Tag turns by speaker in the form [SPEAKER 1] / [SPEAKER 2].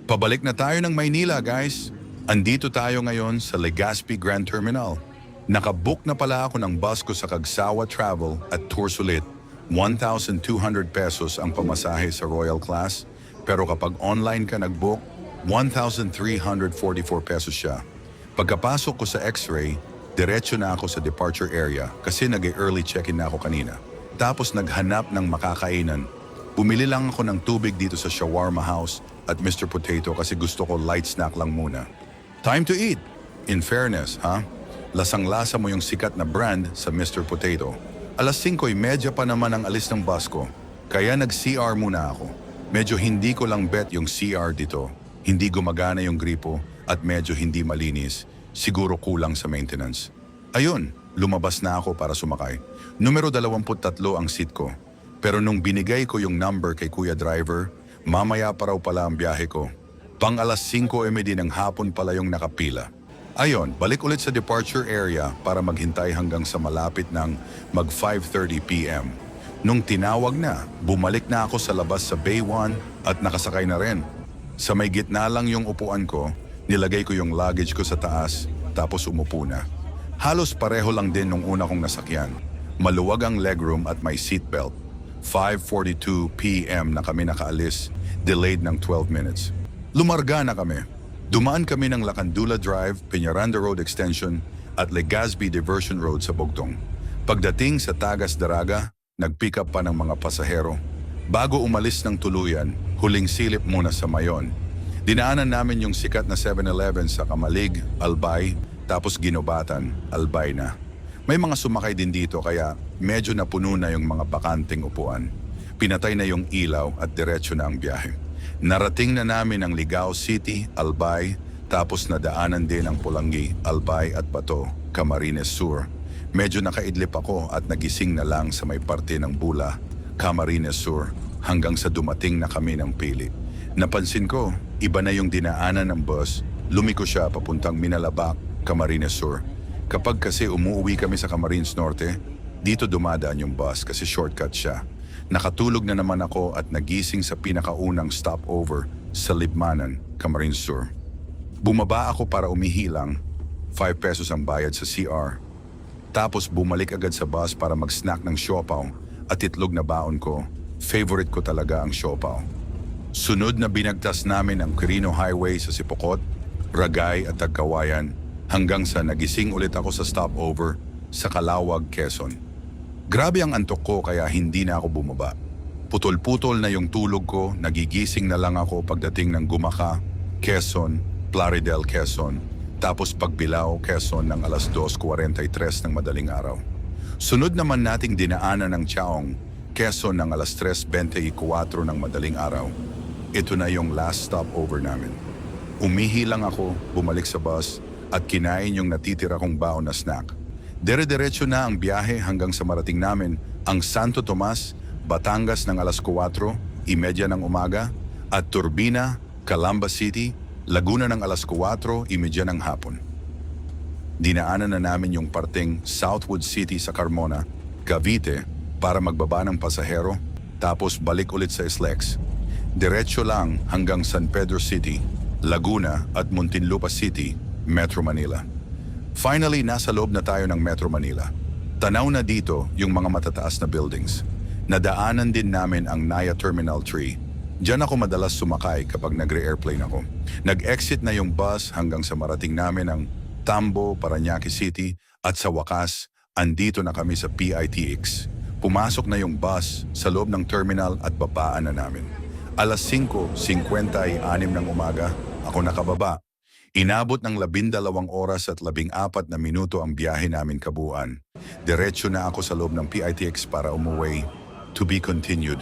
[SPEAKER 1] Pabalik na tayo ng Maynila, guys. Andito tayo ngayon sa Legazpi Grand Terminal. Nakabook na pala ako ng bus ko sa Kagsawa Travel at Tours ulit. 1,200 pesos ang pamasahe sa Royal Class. Pero kapag online ka nag-book, 1,344 pesos siya. Pagkapasok ko sa X-ray, diretso na ako sa departure area kasi nag-early check-in na ako kanina. Tapos naghanap ng makakainan. Bumili lang ako ng tubig dito sa Shawarma House at Mr. Potato kasi gusto ko light snack lang muna. Time to eat! In fairness, ha? Lasang-lasa mo yung sikat na brand sa Mr. Potato. 5:30 pa naman ang alis ng bus ko, kaya nag-CR muna ako. Medyo hindi ko lang bet yung CR dito. Hindi gumagana yung gripo at medyo hindi malinis. Siguro kulang sa maintenance. Ayun, lumabas na ako para sumakay. Numero 23 ang seat ko. Pero nung binigay ko yung number kay Kuya Driver, mamaya pa raw pala ang biyahe ko. Pang 5:00 ng hapon pala yung nakapila. Ayon, balik ulit sa departure area para maghintay hanggang sa malapit ng mag 5:30 p.m. Nung tinawag na, bumalik na ako sa labas sa Bay 1 at nakasakay na rin. Sa may gitna lang yung upuan ko, nilagay ko yung luggage ko sa taas, tapos umupo na. Halos pareho lang din nung una kong nasakyan. Maluwag ang legroom at may seatbelt. 5:42 p.m. na kami nakaalis, delayed ng 12 minutes. Lumarga na kami. Dumaan kami ng Lacandula Drive, Peñaranda Road Extension at Legazpi Diversion Road sa Bugtong. Pagdating sa Tagas Daraga, nag-pick up pa ng mga pasahero. Bago umalis ng tuluyan, huling silip muna sa Mayon. Dinaanan namin yung sikat na 7-Eleven sa Kamalig, Albay, tapos Ginobatan, Albay na. May mga sumakay din dito kaya medyo napuno na yung mga bakanting upuan. Pinatay na yung ilaw at diretso na ang biyahe. Narating na namin ang Ligao City, Albay, tapos nadaanan din ang Pulangi, Albay at Bato, Camarines Sur. Medyo nakaidlip ako at nagising na lang sa may parte ng Bula, Camarines Sur, hanggang sa dumating na kami ng Pili. Napansin ko, iba na yung dinaanan ng bus, lumiko siya papuntang Minalabak, Camarines Sur. Kapag kasi umuwi kami sa Camarines Norte, dito dumadaan yung bus kasi shortcut siya. Nakatulog na naman ako at nagising sa pinakaunang stopover sa Libmanan, Camarines Sur. Bumaba ako para umihilang, 5 pesos ang bayad sa CR. Tapos bumalik agad sa bus para mag-snack ng siopaw at itlog na baon ko. Favorite ko talaga ang siopaw. Sunod na binagtas namin ang Quirino Highway sa Sipokot, Ragay at Tagkawayan hanggang sa nagising ulit ako sa stopover sa Calawag, Quezon. Grabe ang antok ko kaya hindi na ako bumaba. Putol-putol na yung tulog ko, nagigising na lang ako pagdating ng Gumaka, Quezon, Plaridel, Quezon, tapos Pagbilao, Quezon ng 2:43 ng madaling araw. Sunod naman nating dinaanan ng Chaong, Quezon ng 3:24 ng madaling araw. Ito na yung last stopover namin. Umihi lang ako, bumalik sa bus at kinain yung natitira kong baon na snack. Dire-diretso na ang biyahe hanggang sa marating namin ang Santo Tomas, Batangas ng 4:30 ng umaga at Turbina, Calamba City, Laguna ng 4:30 ng hapon. Dinaanan na namin yung parteng Southwood City sa Carmona, Cavite para magbaba ng pasahero tapos balik ulit sa SLEX. Diretso lang hanggang San Pedro City, Laguna at Muntinlupa City, Metro Manila. Finally, nasa loob na tayo ng Metro Manila. Tanaw na dito yung mga matataas na buildings. Nadaanan din namin ang Naya Terminal 3. Diyan ako madalas sumakay kapag nagre-airplane ako. Nag-exit na yung bus hanggang sa marating namin ang Tambo, Parañaque City at sa wakas, andito na kami sa PITX. Pumasok na yung bus sa loob ng terminal at babaan na namin. 5:56 ng umaga, ako nakababa. Inabot ng 12 oras at 14 na minuto ang biyahe namin kabuuan. Diretso na ako sa loob ng PITX para umuwi. To be continued.